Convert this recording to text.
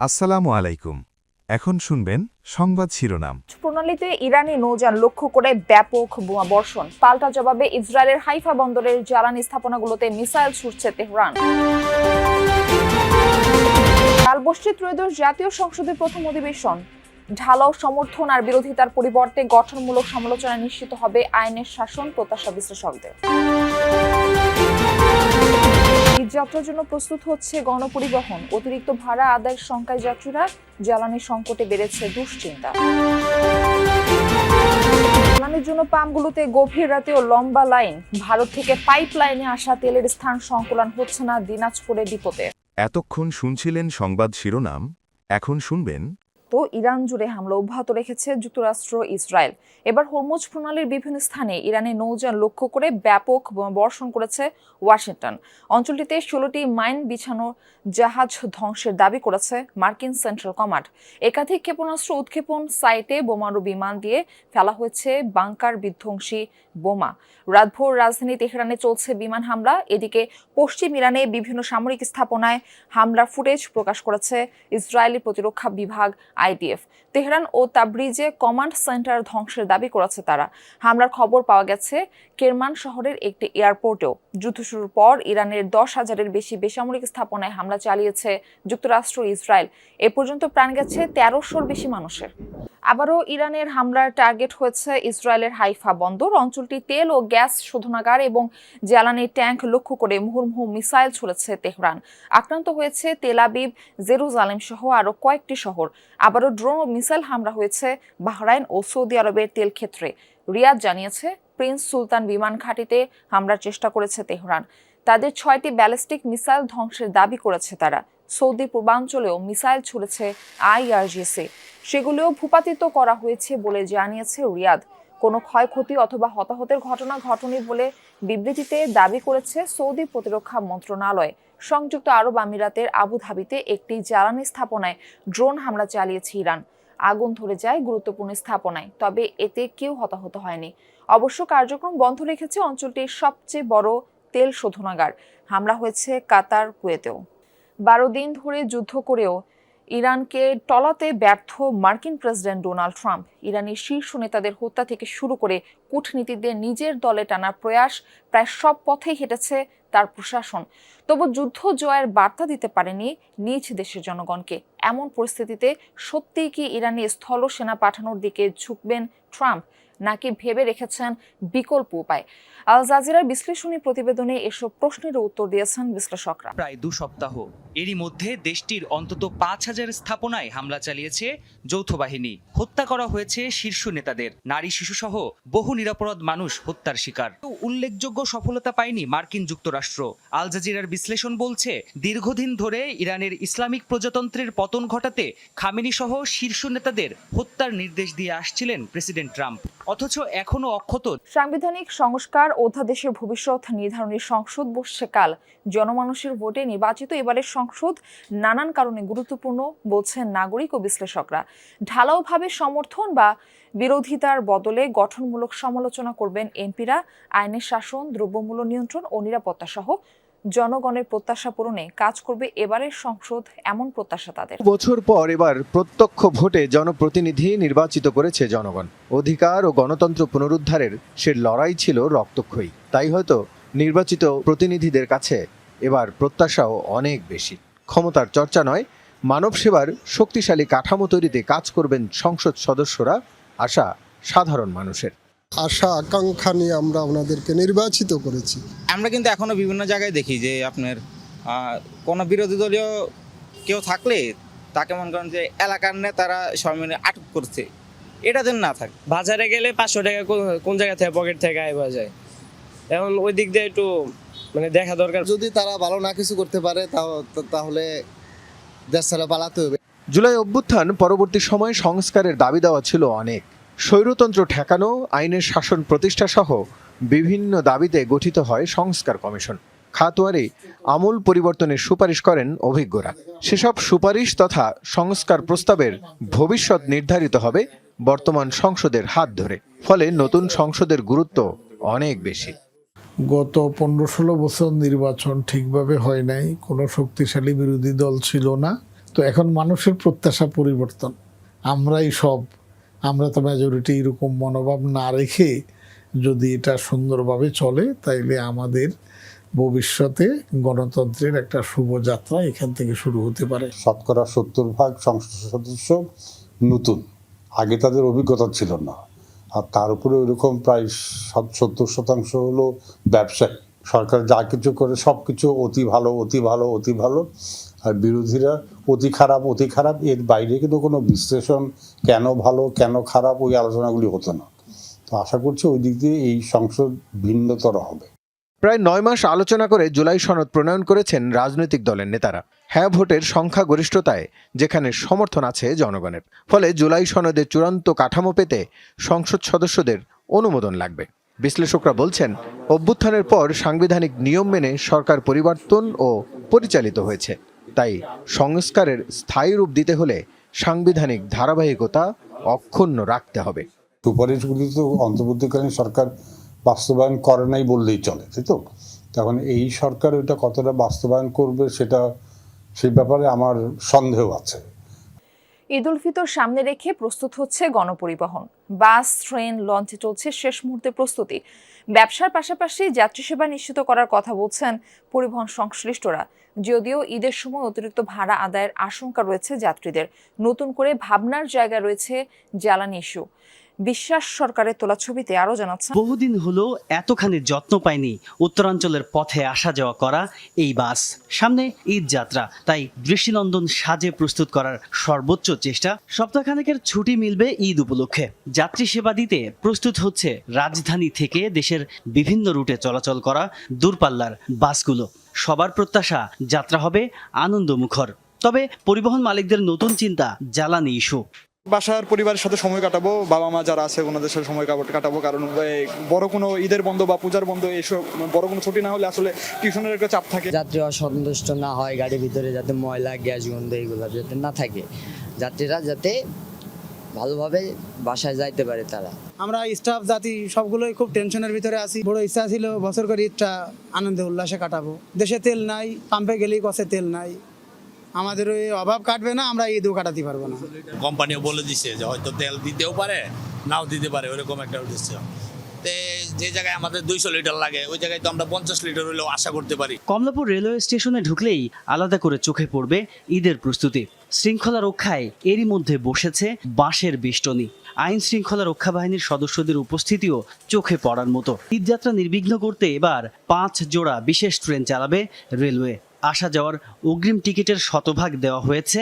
আসসালামু আলাইকুম। এখন শুনবেন সংবাদ শিরোনাম। প্রণালীতে ইরানি নৌযান লক্ষ্য করে ব্যাপক বোমা বর্ষণ, পাল্টা জবাবে ইসরায়েলের হাইফা বন্দরের জ্বালানি স্থাপনাগুলোতে মিসাইল ছুড়ছে তেহরান। কাল বসছে ত্রয়োদশ জাতীয় সংসদের প্রথম অধিবেশন। ঢালাও সমর্থন আর বিরোধিতার পরিবর্তে গঠনমূলক সমালোচনা নিশ্চিত হবে আইনের শাসন, প্রত্যাশা বিশ্লেষকদের। যাত্রার জন্য প্রস্তুত হচ্ছে গণপরিবহন, অতিরিক্ত ভাড়া আদায়ের শঙ্কায় যাত্রীরা, জ্বালানি সংকটে বেড়েছে দুশ্চিন্তা। জ্বালানির জন্য পাম্পগুলোতে গভীর রাতেও লম্বা লাইন, ভারত থেকে পাইপ লাইনে আসা তেলের স্থান সংকুলান হচ্ছে না দিনাজপুরে ডিপোতে। এতক্ষণ শুনছিলেন সংবাদ শিরোনাম, এখন শুনবেন। ইরান জুড়ে হামলা অব্যাহত রেখেছে যুক্তরাষ্ট্র, ইসরায়েল। এবার হরমুজ প্রণালীর বিভিন্ন স্থানে ইরানের নৌযান লক্ষ্য করে ব্যাপক বর্ষণ করেছে ওয়াশিংটন। অঞ্চলটিতে 16টি মাইন বিছানো জাহাজ ধ্বংসের দাবি করেছে মার্কিন সেন্ট্রাল কমান্ড। একাধিক ক্ষেপণাস্ত্র উৎক্ষেপণ সাইটে বোমারু বিমান দিয়ে ফেলা হয়েছে বাংকার বিধ্বংসী বোমা। রাতভর রাজধানী তেহরানে চলছে বিমান হামলা। এদিকে পশ্চিম ইরানে বিভিন্ন সামরিক স্থাপনায় হামলার ফুটেজ প্রকাশ করেছে ইসরায়েলি প্রতিরক্ষা বিভাগ IDF। তেহরান ও তাবরিজে কমান্ড সেন্টার ধ্বংসের দাবি করেছে তারা। হামলার খবর পাওয়া গেছে কেরমান শহরের একটি এয়ারপোর্টেও। যুদ্ধ শুরুর পর ইরানের 10,000-এর বেশি বেসামরিক স্থাপনায় হামলা চালিয়েছে যুক্তরাষ্ট্র, ইসরায়েল। এ পর্যন্ত প্রাণ গেছে 1300-র বেশি মানুষের। আবারও ইরানের হামলার টার্গেট হয়েছে ইসরায়েলের হাইফা বন্দর। অঞ্চলটি তেল ও গ্যাস শোধনাগার এবং জ্বালানি ট্যাঙ্ক লক্ষ্য করে মুহুর্মুহু মিসাইল ছুড়েছে তেহরান। আক্রান্ত হয়েছে তেল আবিব, জেরুজালেম সহ আরও কয়েকটি শহর। আবারও ড্রোন ও মিসাইল হামলা হয়েছে বাহরাইন ও সৌদি আরবের তেল ক্ষেত্রে। রিয়াদ জানিয়েছে প্রিন্স সুলতান বিমান ঘাঁটিতে হামলার চেষ্টা করেছে তেহরান। তাদের 6টি ব্যালিস্টিক মিসাইল ধ্বংসের দাবি করেছে তারা। সৌদি পূর্বাঞ্চলেও মিসাইল ছুড়েছে IRGC, সেগুলিও ভূপাতিত করা হয়েছে বলে জানিয়েছে রিয়াদ। কোনো ক্ষয়ক্ষতি অথবা হতাহতের ঘটনা ঘটেনি বলে বিবৃতিতে দাবি করেছে সৌদি প্রতিরক্ষা মন্ত্রণালয়। সংযুক্ত আরব আমিরাতের আবুধাবিতে একটি জ্বালানি স্থাপনায় ড্রোন হামলা চালিয়েছে ইরান। আগুন ধরে যায় গুরুত্বপূর্ণ স্থাপনায়, তবে এতে কেউ হতাহত হয়নি। অবশ্য কার্যক্রম বন্ধ রেখেছে অঞ্চলটির সবচেয়ে বড় তেল শোধনাগার। হামলা হয়েছে কাতার, কুয়েতেও। 12 দিন ধরে যুদ্ধ করেও ইরানকে টলাতে ব্যর্থ মার্কিন প্রেসিডেন্ট ডোনাল্ড ট্রাম্প। ইরানি শীর্ষ নেতাদের হত্যা থেকে শুরু করে কূটনীতিকদের নিজের দলে টানার প্রয়াস, প্রায় সব পথেই হেঁটেছে তার প্রশাসন। তবু যুদ্ধ জয়ের বার্তা দিতে পারেনি নিজ দেশের জনগণকে। এমন পরিস্থিতিতে সত্যিই কি ইরানি স্থল সেনা পাঠানোর দিকে ঝুঁকবেন ট্রাম্প, নাকি ভেবে রেখেছেন বিকল্প উপায়? আল জাজিরার বিশ্লেষণী প্রতিবেদনে এসব প্রশ্নের উত্তর দিয়েছেন বিশ্লেষকরা। প্রায় 2 সপ্তাহ এরই মধ্যে দেশটির অন্তত 5,000 স্থাপনায় হামলা চালিয়েছে যৌথ বাহিনী। হত্যা করা হয়েছে শীর্ষ নেতাদের, নারী শিশুসহ বহু নিরপরাধ মানুষ হত্যার শিকার। উল্লেখযোগ্য সফলতা পায়নি মার্কিন যুক্তরাষ্ট্র। আল জাজিরার বিশ্লেষণ বলছে, দীর্ঘদিন ধরে ইরানের ইসলামিক প্রজাতন্ত্রের পতন ঘটাতে খামেনি সহ শীর্ষ নেতাদের হত্যার নির্দেশ দিয়ে আসছিলেন প্রেসিডেন্ট ট্রাম্প। অথচ এখনো অক্ষত। সাংবিধানিক সংস্কার, অধ্যাদেশের ভবিষ্যৎ নির্ধারণের সংসদ বসছে কাল। জনমানুষের ভোটে নির্বাচিত এবারের সংসদ নানান কারণে গুরুত্বপূর্ণ বলছেন নাগরিক ও বিশ্লেষকরা। ঢালাওভাবে সমর্থন বা বিরোধিতার বদলে গঠনমূলক সমালোচনা করবেন এমপিরা। আইনের শাসন, দ্রব্যমূল্য নিয়ন্ত্রণ ও নিরাপত্তা সহ জনগণের প্রত্যাশা পূরণে কাজ করবে এবারের সংসদ, এমন প্রত্যাশা তাদের। বছর পর এবার প্রত্যক্ষ ভোটে জনপ্রতিনিধি নির্বাচিত করেছে জনগণ। অধিকার ও গণতন্ত্র পুনরুদ্ধারের সে লড়াই ছিল রক্তক্ষয়ী। তাই হয়তো নির্বাচিত প্রতিনিধিদের কাছে এবার প্রত্যাশাও অনেক বেশি। ক্ষমতার চর্চা নয়, মানব সেবার শক্তিশালী কাঠামো তৈরিতে কাজ করবেন সংসদ সদস্যরা, আশা সাধারণ মানুষের। আশা আকাঙ্ক্ষা নিয়ে আমরা ওনাদেরকে নির্বাচিত করেছি। আমরা কিন্তু এখনো বিভিন্ন জায়গায় দেখি যে আপনার কোনো বিরোধী দলীয় কেউ থাকলে তাকে মনে করেন যে এলাকার নেতারা সবাই মিলে আটক করছে। এটা যেন না থাকে। বাজারে গেলে 500 টাকা কোন জায়গা থেকে পকেট থেকে আইবা যায়, এখন ওই দিক দিয়ে একটু দেখা দরকার। যদি তারা ভালো না কিছু করতে পারে তাহলে দেশ ছাড়া পালাতে হবে। জুলাই অভ্যুত্থান পরবর্তী সময়ে সংস্কারের দাবি দেওয়া ছিল অনেক। স্বৈরতন্ত্র ঠেকানো, আইনের শাসন প্রতিষ্ঠা সহ বিভিন্ন দাবিতে গঠিত হয় সংস্কার কমিশন। খাতওয়ারি আমূল পরিবর্তনের সুপারিশ করেন অভিজ্ঞরা। সেসব সুপারিশ তথা সংস্কার প্রস্তাবের ভবিষ্যৎ নির্ধারিত হবে বর্তমান সংসদের হাত ধরে। ফলে নতুন সংসদের গুরুত্ব অনেক বেশি। গত 15-16 বছর নির্বাচন ঠিকভাবে হয় নাই, কোনো শক্তিশালী বিরোধী দল ছিল না, তো এখন মানুষের প্রত্যাশা পরিবর্তন, আমরা তো মেজরিটি এরকম মনোভাব না রেখে যদি এটা সুন্দরভাবে চলে তাইলে আমাদের ভবিষ্যতে গণতন্ত্রের একটা শুভযাত্রা এখান থেকে শুরু হতে পারে। 70% সংসদ সদস্য নতুন, আগে তাদের অভিজ্ঞতা ছিল না, আর তার উপরে ওইরকম প্রায় 70% হলো ব্যবসায়ী। সরকার যা কিছু করে সব কিছু অতি ভালো, অতি ভালো, অতি ভালো, আর বিরোধীরা অতি খারাপ, অতি খারাপ। এর বাইরে কিন্তু কোনো বিশ্লেষণ কেন ভালো কেন খারাপ ওই আলোচনাগুলি হতো না। তো আশা করছি ওই দিক দিয়ে এই সংসদ ভিন্নতর হবে। প্রায় 9 মাস আলোচনা করে জুলাই সনদ প্রণয়ন করেছেন রাজনৈতিক দলের নেতারা। হ্যাঁ ভোটের সংখ্যাগরিষ্ঠতায় যেখানে সমর্থন আছে জনগণের, ফলে জুলাই সনদের চূড়ান্ত কাঠামো পেতে সংসদ সদস্যদের অনুমোদন লাগবে। বিশ্লেষকরা বলছেন, অভ্যুত্থানের পর সাংবিধানিক নিয়ম মেনে সরকার পরিবর্তন ও পরিচালিত হয়েছে, তাই সংস্কারের স্থায়ী রূপ দিতে হলে সাংবিধানিক ধারাবাহিকতা অক্ষুণ্ণ রাখতে হবে। সুপারিশগুলি তো অন্তর্বর্তীকালীন সরকার বাস্তবায়ন করে নাই বললেই চলে, তাই তো? তখন এই সরকার ওইটা কতটা বাস্তবায়ন করবে সেই ব্যাপারে আমার সন্দেহ আছে। ঈদ উল ফিতর সামনে রেখে প্রস্তুত হচ্ছে গণপরিবহন। বাস, ট্রেন, লঞ্চে চলছে শেষ মুহূর্তে প্রস্তুতি। ব্যবসার পাশাপাশি যাত্রী সেবা নিশ্চিত করার কথা বলছেন পরিবহন সংশ্লিষ্টরা। যদিও ঈদের সময় অতিরিক্ত ভাড়া আদায়ের আশঙ্কা রয়েছে যাত্রীদের, নতুন করে ভাবনার জায়গা রয়েছে জ্বালানি ইস্যু। বিশ্বাস সরকারের তোলা ছবিতে আরো জানাচ্ছেন, বহুদিন হলো এতখানি যত্ন পায়নি উত্তরাঞ্চলের পথে আসা যাওয়া করা এই বাস। সামনে ঈদ যাত্রা, তাই দৃষ্টিনন্দন সাজে প্রস্তুত করার সর্বোচ্চ চেষ্টা। সপ্তাহখানেকের ছুটি মিলবে ঈদ উপলক্ষে। যাত্রী সেবা দিতে প্রস্তুত হচ্ছে রাজধানী থেকে দেশের বিভিন্ন রুটে চলাচল করা দূরপাল্লার বাসগুলো। সবার প্রত্যাশা যাত্রা হবে আনন্দমুখর। তবে পরিবহন মালিকদের নতুন চিন্তা জ্বালানি ইস্যু। বাসার পরিবারের সাথে সময় কাটাবো, বাবা মা যারা আছে ওনাদের সাথে সময় কাটাবো, কারণ বড় কোনো ঈদের বন্ধ বা পূজার বন্ধ এসব বড় কোনো ছুটি না হলে আসলে টিউশনের একটা চাপ থাকে। যাত্রী অসন্তুষ্ট না হয়, গাড়ির ভিতরে যাতে ময়লা, গ্যাস গন্ধ এগুলো যাতে না থাকে, যাত্রীরা যাতে ভালোভাবে বাসায় যাইতে পারে। তারা আমরা স্টাফ জাতি সবগুলোই খুব টেনশনের ভিতরে আছি। বড় ইচ্ছা ছিল বছর করে ঈদটা আনন্দে উল্লাসে কাটাবো। দেশে তেল নাই, পাম্পে গেলেই কষে তেল নাই, আমাদের ওই অভাব কাটবে না, আমরা ঈদও কাটাতে পারবো না। কোম্পানিও বলে দিচ্ছে যে হয়তো তেল দিতেও পারে নাও দিতে পারে, ওরকম একটা উদ্দেশ্য। যে জায়গায় আমাদের 200 লিটার লাগে ওই জায়গায় তো আমরা 50 লিটার হলেও আশা করতে পারি। কমলাপুর রেলওয়ে স্টেশনে ঢুকলেই আলাদা করে চোখে পড়বে ঈদের প্রস্তুতি। শৃঙ্খলা রক্ষায় এরই মধ্যে বসেছে বাঁশের বেষ্টনী। আইন শৃঙ্খলা রক্ষা বাহিনীর সদস্যদের উপস্থিতিও চোখে পড়ার মতো। ঈদযাত্রা নির্বিঘ্ন করতে এবার 5 জোড়া বিশেষ ট্রেন চালাবে রেলওয়ে। আসা যাওয়ার অগ্রিম টিকিটের শতভাগ দেওয়া হয়েছে